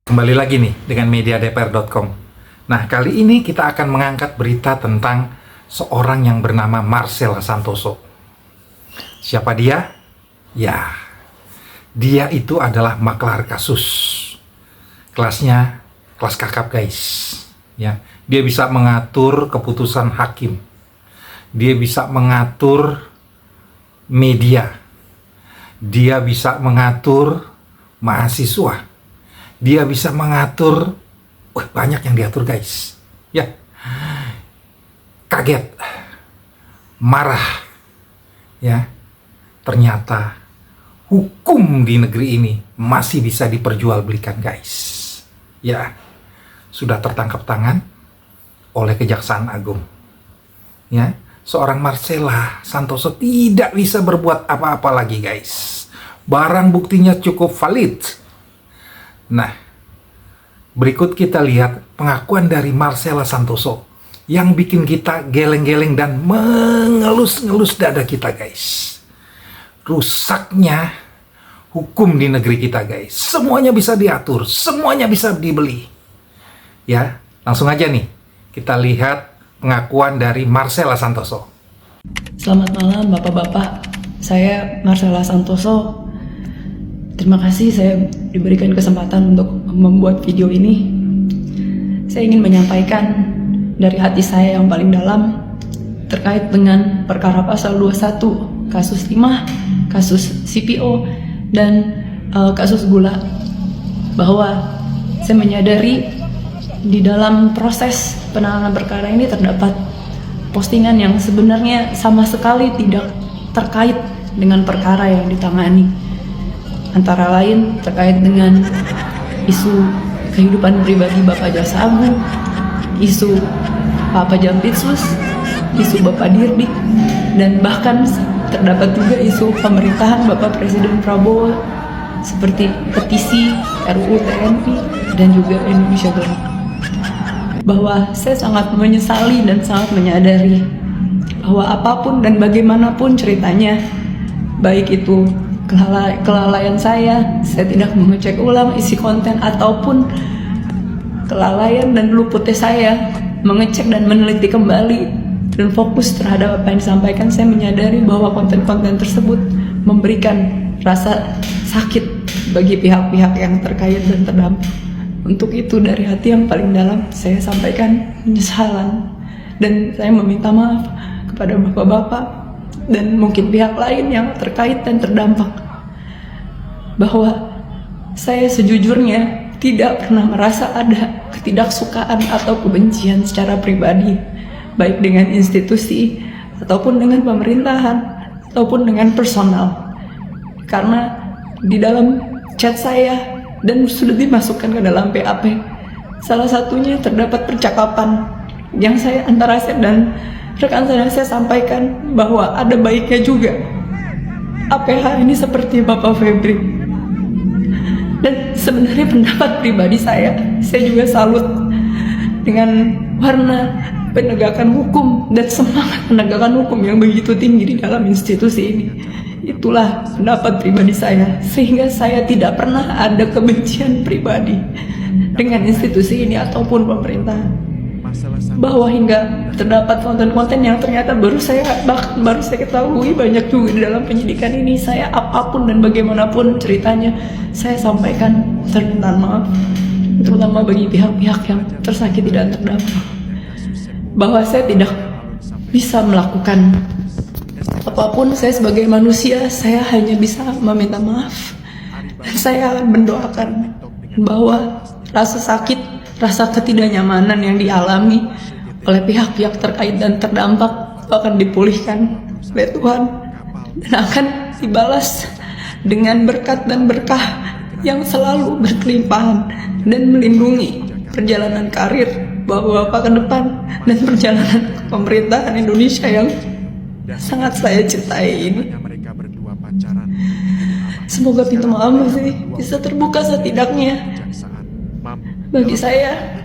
Kembali lagi nih dengan mediadpr.com. Nah, kali ini kita akan mengangkat berita tentang seorang yang bernama Marcel Santoso. Siapa dia? Ya, dia itu adalah maklar kasus. Kelasnya kelas kakap, guys. Ya, dia bisa mengatur keputusan hakim. Dia bisa mengatur media. Dia bisa mengatur mahasiswa. Dia bisa mengatur, banyak yang diatur, guys. Ya, kaget, marah, ya. Ternyata hukum di negeri ini masih bisa diperjualbelikan, guys. Ya, sudah tertangkap tangan oleh Kejaksaan Agung. Ya, seorang Marcel Santoso tidak bisa berbuat apa-apa lagi, guys. Barang buktinya cukup valid. Nah, berikut kita lihat pengakuan dari Marcel Santoso yang bikin kita geleng-geleng dan mengelus-ngelus dada kita, guys. Rusaknya hukum di negeri kita, guys. Semuanya bisa diatur, semuanya bisa dibeli. Ya, langsung aja nih kita lihat pengakuan dari Marcel Santoso. Selamat malam Bapak-Bapak, saya Marcel Santoso. Terima kasih saya diberikan kesempatan untuk membuat video ini. Saya ingin menyampaikan dari hati saya yang paling dalam terkait dengan perkara pasal 21, kasus timah, kasus CPO, dan kasus gula, bahwa saya menyadari di dalam proses penanganan perkara ini terdapat postingan yang sebenarnya sama sekali tidak terkait dengan perkara yang ditangani. Antara lain terkait dengan isu kehidupan pribadi Bapak Jaksa Agung, isu Pak Jampitsus, isu Bapak Dirdik, dan bahkan terdapat juga isu pemerintahan Bapak Presiden Prabowo seperti petisi RUU TNI dan juga Indonesia Gelap. Bahwa saya sangat menyesali dan sangat menyadari bahwa apapun dan bagaimanapun ceritanya, baik itu kelalaian saya tidak mengecek ulang isi konten, ataupun kelalaian dan luputnya saya mengecek dan meneliti kembali dan fokus terhadap apa yang disampaikan, saya menyadari bahwa konten-konten tersebut memberikan rasa sakit bagi pihak-pihak yang terkait dan terdampak. Untuk itu dari hati yang paling dalam saya sampaikan penyesalan, dan saya meminta maaf kepada bapak-bapak dan mungkin pihak lain yang terkait dan terdampak, bahwa saya sejujurnya tidak pernah merasa ada ketidaksukaan atau kebencian secara pribadi, baik dengan institusi ataupun dengan pemerintahan ataupun dengan personal. Karena di dalam chat saya dan sudah dimasukkan ke dalam PAP, salah satunya terdapat percakapan yang antara saya dan rekan saya sampaikan bahwa ada baiknya juga APH ini seperti Bapak Febri. Dan sebenarnya pendapat pribadi saya juga salut dengan warna penegakan hukum dan semangat penegakan hukum yang begitu tinggi di dalam institusi ini. Itulah pendapat pribadi saya, sehingga saya tidak pernah ada kebencian pribadi dengan institusi ini ataupun pemerintahan. Bahwa hingga terdapat konten-konten yang ternyata baru saya ketahui banyak juga di dalam penyidikan ini, saya apapun dan bagaimanapun ceritanya saya sampaikan permintaan maaf, terutama bagi pihak-pihak yang tersakiti dan terdampak, bahwa saya tidak bisa melakukan apapun. Saya sebagai manusia, saya hanya bisa meminta maaf, dan saya akan mendoakan bahwa rasa sakit, rasa ketidaknyamanan yang dialami oleh pihak-pihak terkait dan terdampak akan dipulihkan oleh Tuhan dan akan dibalas dengan berkat dan berkah yang selalu berkelimpahan dan melindungi perjalanan karir Bapak-Bapak ke depan dan perjalanan pemerintahan Indonesia yang sangat saya cintai ini. Semoga pintu maaf masih bisa terbuka setidaknya bagi saya,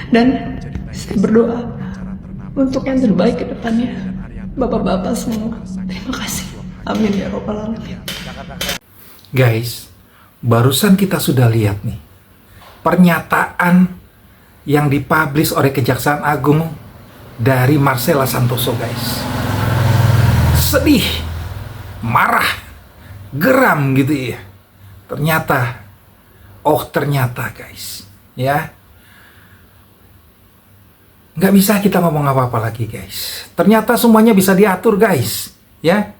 dan saya berdoa untuk yang terbaik ke depannya Bapak-bapak semua. Terima kasih. Amin ya robbal alamin. Guys, barusan kita sudah lihat nih pernyataan yang dipublish oleh Kejaksaan Agung dari Marcella Santoso, guys. Sedih, marah, geram gitu ya. Ternyata guys, ya, nggak bisa kita ngomong apa-apa lagi, guys. Ternyata semuanya bisa diatur, guys, ya.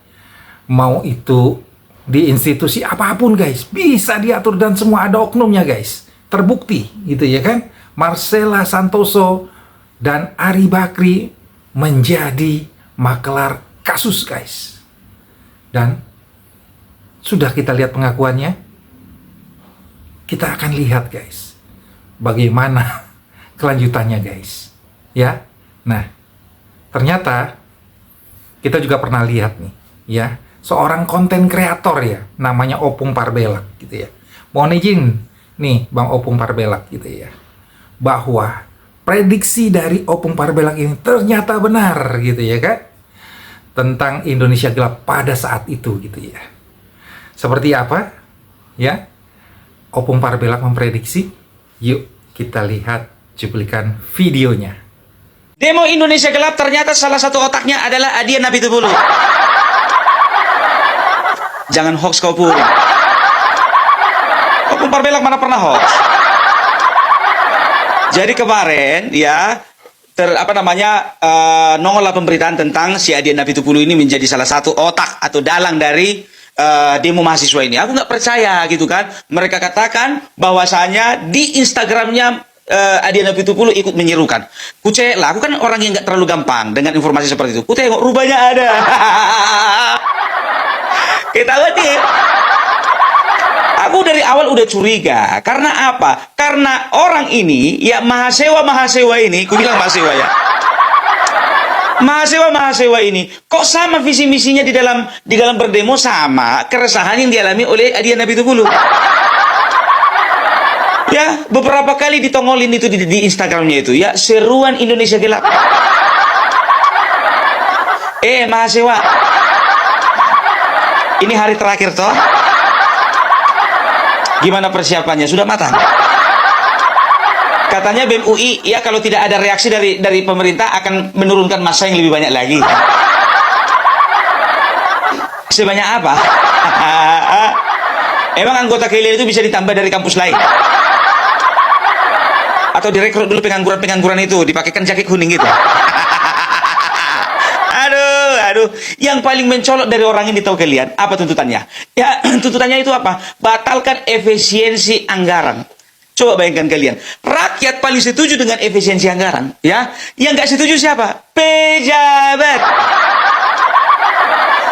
Mau itu di institusi apapun, guys, bisa diatur dan semua ada oknumnya, guys. Terbukti gitu ya kan. Marcella Santoso dan Ari Bakri menjadi makelar kasus, guys. Dan sudah kita lihat pengakuannya. Kita akan lihat, guys, bagaimana kelanjutannya, guys. Ya. Nah, ternyata kita juga pernah lihat nih, ya, seorang konten kreator ya, namanya Opung Parbelak gitu ya. Mohon izin nih Bang Opung Parbelak gitu ya, bahwa prediksi dari Opung Parbelak ini ternyata benar gitu ya kan, tentang Indonesia gelap pada saat itu gitu ya. Seperti apa ya Opung Parbelak memprediksi? Yuk kita lihat cuplikan videonya. Demo Indonesia Gelap ternyata salah satu otaknya adalah Adian Apitupulu. Jangan hoax kau pun. Opung Parbelak mana pernah hoax? Jadi kemarin ya nongol lah pemberitaan tentang si Adian Apitupulu ini menjadi salah satu otak atau dalang dari demo mahasiswa ini. Aku nggak percaya gitu kan. Mereka katakan bahwasanya di Instagramnya Adian Apitupulu ikut menyerukan. Kucek lah, aku kan orang yang nggak terlalu gampang dengan informasi seperti itu. Ku tengok rupanya ada. Kita ngerti. Aku dari awal udah curiga. Karena apa? Karena orang ini, ya mahasiswa ini, ku bilang mahasiswa ya. Mahasiswa ini kok sama visi misinya di dalam berdemo, sama keresahan yang dialami oleh Adian Apitupulu. Ya, beberapa kali ditongolin itu di Instagramnya itu ya, seruan Indonesia gelap. Mahasiswa, ini hari terakhir toh. Gimana persiapannya? Sudah matang? Katanya BEM UI ya kalau tidak ada reaksi dari pemerintah akan menurunkan massa yang lebih banyak lagi. Sebanyak apa? Emang anggota kalian itu bisa ditambah dari kampus lain? Atau direkrut dulu pengangguran itu, dipakaikan jaket kuning gitu? Aduh, yang paling mencolok dari orang ini tahu kalian apa tuntutannya? Ya, tuntutannya itu apa? Batalkan efisiensi anggaran. Coba bayangkan kalian, rakyat paling setuju dengan efisiensi anggaran, ya. Yang nggak setuju siapa? Pejabat.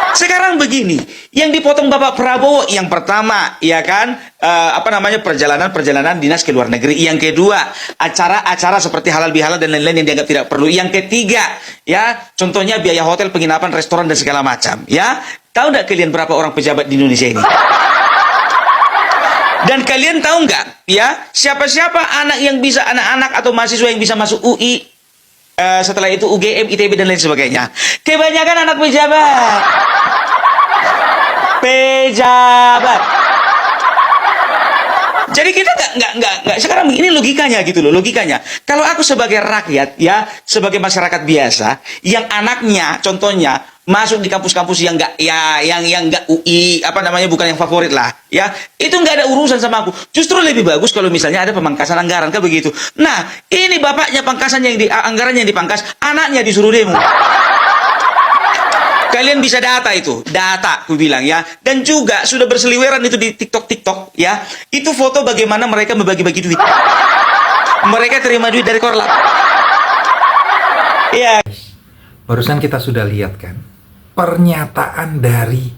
Sekarang begini, yang dipotong Bapak Prabowo yang pertama, ya kan, perjalanan dinas ke luar negeri. Yang kedua, acara-acara seperti halal bihalal dan lain-lain yang dianggap tidak perlu. Yang ketiga, ya, contohnya biaya hotel, penginapan, restoran dan segala macam, ya. Tahu nggak kalian berapa orang pejabat di Indonesia ini? Dan kalian tahu nggak, ya, siapa-siapa anak-anak atau mahasiswa yang bisa masuk UI, setelah itu UGM, ITB dan lain sebagainya? Kebanyakan anak pejabat. Jadi kita nggak sekarang ini logikanya gitu loh, logikanya. Kalau aku sebagai rakyat ya, sebagai masyarakat biasa yang anaknya contohnya masuk di kampus-kampus yang nggak UI, bukan yang favorit lah, ya, itu nggak ada urusan sama aku. Justru lebih bagus kalau misalnya ada pemangkasan anggaran, kan begitu. Nah, ini bapaknya anggarannya yang dipangkas, anaknya disuruh demo. Kalian bisa data, aku bilang ya. Dan juga sudah berseliweran itu di TikTok ya. Itu foto bagaimana mereka membagi-bagi duit. Mereka terima duit dari Korlap. Ya. Barusan kita sudah lihat kan pernyataan dari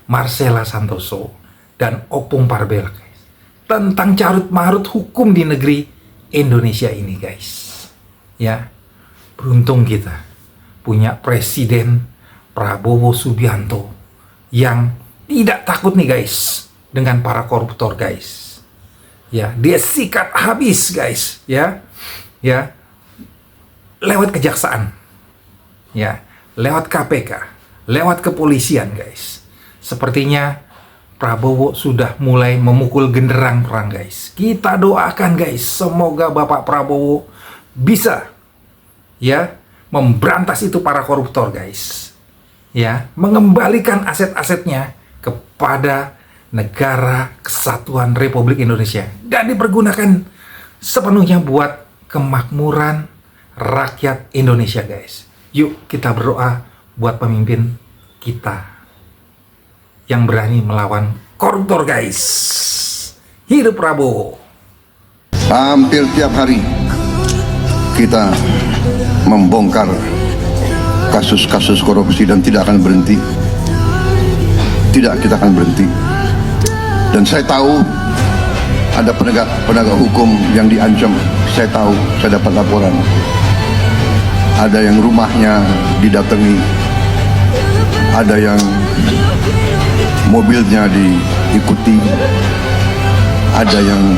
Marcella Santoso dan Opung Parbelak, guys, tentang carut marut hukum di negeri Indonesia ini, guys. Ya, beruntung kita punya Presiden Prabowo Subianto yang tidak takut nih, guys, dengan para koruptor, guys. Ya, dia sikat habis, guys, ya, lewat kejaksaan, ya, lewat KPK, lewat kepolisian, guys. Sepertinya Prabowo sudah mulai memukul genderang perang, guys. Kita doakan, guys, semoga Bapak Prabowo bisa ya memberantas itu para koruptor, guys. Ya, mengembalikan aset-asetnya kepada negara kesatuan Republik Indonesia dan dipergunakan sepenuhnya buat kemakmuran rakyat Indonesia, guys. Yuk kita berdoa buat pemimpin kita yang berani melawan koruptor, guys. Hidup Prabowo. Hampir tiap hari kita membongkar kasus-kasus korupsi dan tidak akan berhenti. Tidak, kita akan berhenti. Dan saya tahu ada penegak hukum yang diancam. Saya tahu, saya dapat laporan. Ada yang rumahnya didatangi, ada yang mobilnya diikuti, ada yang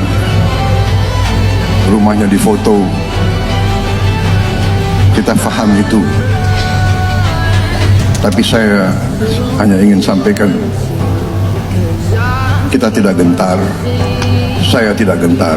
rumahnya difoto. Kita paham itu. Tapi saya hanya ingin sampaikan, kita tidak gentar. Saya tidak gentar.